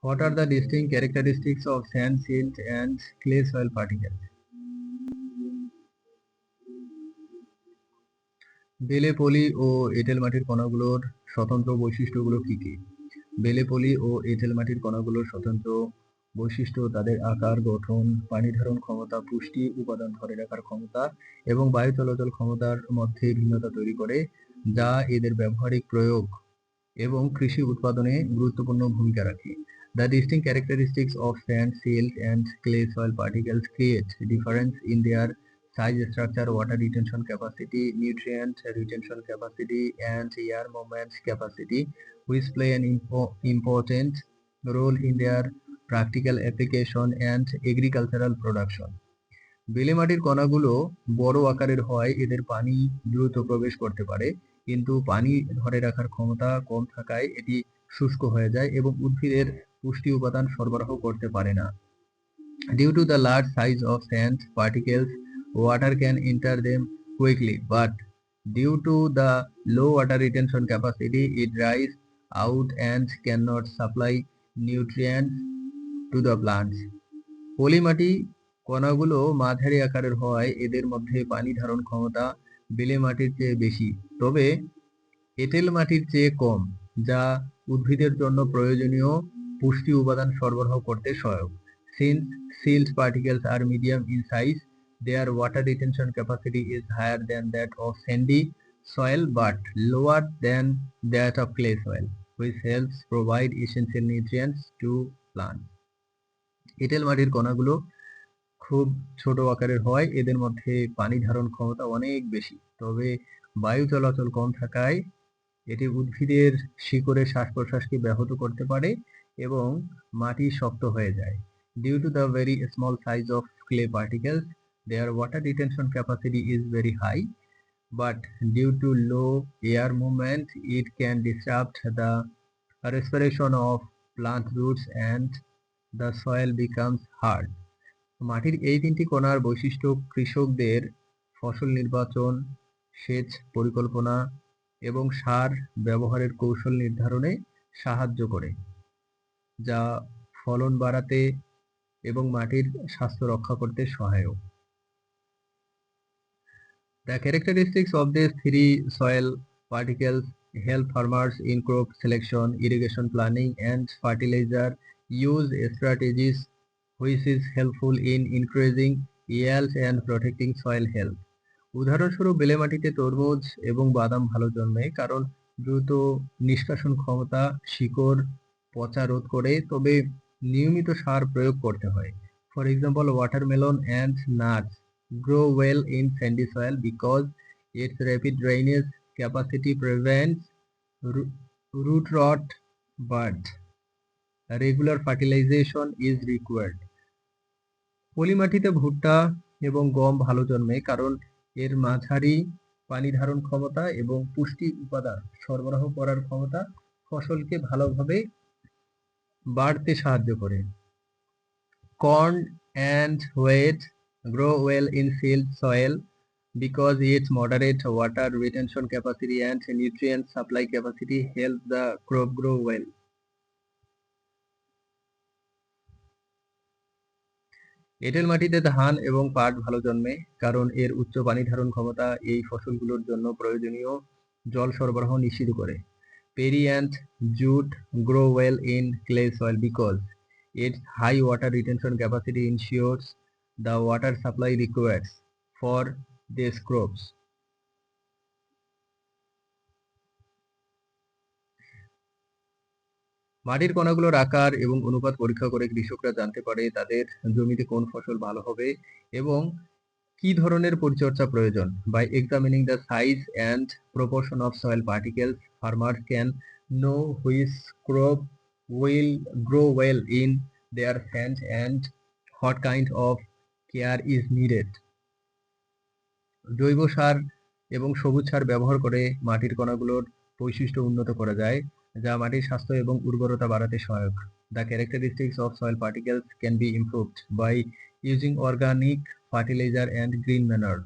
What are the distinct characteristics of sand, silt, and clay soil particles? বেলে পলি ও এঁটেল মাটির কণাগুলোর স্বতন্ত্র বৈশিষ্ট্যগুলো কি কি? বেলে পলি ও এঁটেল মাটির কণাগুলোর স্বতন্ত্র বৈশিষ্ট্য তাদের আকার, গঠন, পানি ধারণ ক্ষমতা, পুষ্টি উপাদান ধরে রাখার ক্ষমতা এবং বায়ু চলাচল ক্ষমতার মধ্যে ভিন্নতা তৈরি করে, যা এদের ব্যবহারিক প্রয়োগ এবং কৃষি উৎপাদনে গুরুত্বপূর্ণ ভূমিকা রাখে। The distinct characteristics of sand, silt, and clay soil particles create difference in their size, structure, water retention capacity, nutrient retention capacity, and air movement capacity, which play an important role in their practical application and agricultural production. বেলে মাটির কণাগুলো বড় আকারের হওয়ায় এদের পানি দ্রুত প্রবেশ করতে পারে, কিন্তু পানি ধরে রাখার ক্ষমতা কম থাকায় এটি শুষ্ক হয়ে যায় এবং উদ্ভিদের পুষ্টি উপাদান সরবরাহ করতে পারে না। Due to the large size of sand particles, water can enter them quickly, but due to the low water retention capacity, it dries out and cannot supply nutrients to the plants. পলিমাটি কণাগুলো মাঝারি আকারের হওয়ায় এদের মধ্যে পানি ধারণ ক্ষমতা বেলে মাটির চেয়ে বেশি, তবে এঁটেল মাটির চেয়ে কম, যা উদ্ভিদের জন্য প্রয়োজনীয় পুষ্টি উপাদান সরবরাহ করতে সহায়ক। Since silt particles are medium in size, their water retention capacity is higher than that of sandy soil but lower than that of clay soil, which helps provide essential nutrients to plants. এঁটেল মাটির কণাগুলো খুব ছোট আকারের হয়, এদের মধ্যে পানি ধারণ ক্ষমতা অনেক বেশি, তবে বায়ু চলাচল কম থাকায় এটি উদ্ভিদের শিকড়ের শ্বাস-প্রশ্বাসকে ব্যাহত করতে পারে এবং মাটি শক্ত হয়ে যায়। Due to the very small size of clay particles, their water retention capacity is very high, but due to low air movement, it can disrupt the respiration of plant roots and the soil becomes hard. মাটির এই তিনটি কণার বৈশিষ্ট্য কৃষকদের ফসল নির্বাচন, সেচ পরিকল্পনা এবং সার ব্যবহারের কৌশল নির্ধারণে সাহায্য করে, যা ফলন বাড়াতে এবং মাটির স্বাস্থ্য রক্ষা করতে সহায়ক। The characteristics of these three soil particles help farmers in crop selection, irrigation planning, and fertilizer use strategies, which is helpful in increasing yield and protecting soil health. উদাহরণস্বরূপ বেলে মাটিতে তরমুজ এবং বাদাম ভালো জন্মে, কারণ দ্রুত নিষ্কাশন ক্ষমতা শিকড় পচা রোধ করে, তবে নিয়মিত সার প্রয়োগ করতে হয়। For example, watermelon and nuts grow well in sandy soil because its rapid drainage capacity prevents root rot, but regular fertilization is required. পলিমাটিতে ভুট্টা এবং গম ভালো জন্মে, কারণ এর মাঝারি পানি ধারণ ক্ষমতা এবং পুষ্টি উপাদান সরবরাহ করার ক্ষমতা ফসলকে ভালোভাবে বাড়তে সাহায্য করে। Corn and wheat grow well in silt soil because its moderate water retention capacity and nutrient supply capacity help the crop grow well. এঁটেল মাটিতে ধান এবং পাট ভালো জন্মে, কারণ এর উচ্চ পানি ধারণ ক্ষমতা এই ফসলগুলোর জন্য প্রয়োজনীয় জল সরবরাহ নিশ্চিত করে। Perry and jute grow well in clay soil because its high water retention capacity ensures the water supply required for these crops. মাটির কণাগুলোর আকার এবং অনুপাত পরীক্ষা করে কৃষকরা জানতে পারে তাদের জমিতে কোন ফসল ভালো হবে এবং কি ধরনের পরিচর্যা প্রয়োজন। By examining the size and proportion of soil particles, farmers can know which crop will grow well in their sand and what kind of care is needed. জৈব সার এবং সবুজ সার ব্যবহার করে মাটির কণাগুলোর বৈশিষ্ট্য উন্নত করা যায়, যা মাটির স্বাস্থ্য এবং উর্বরতা বাড়াতে সহায়ক। The characteristics of soil particles can be improved by using organic fertilizer and green manure.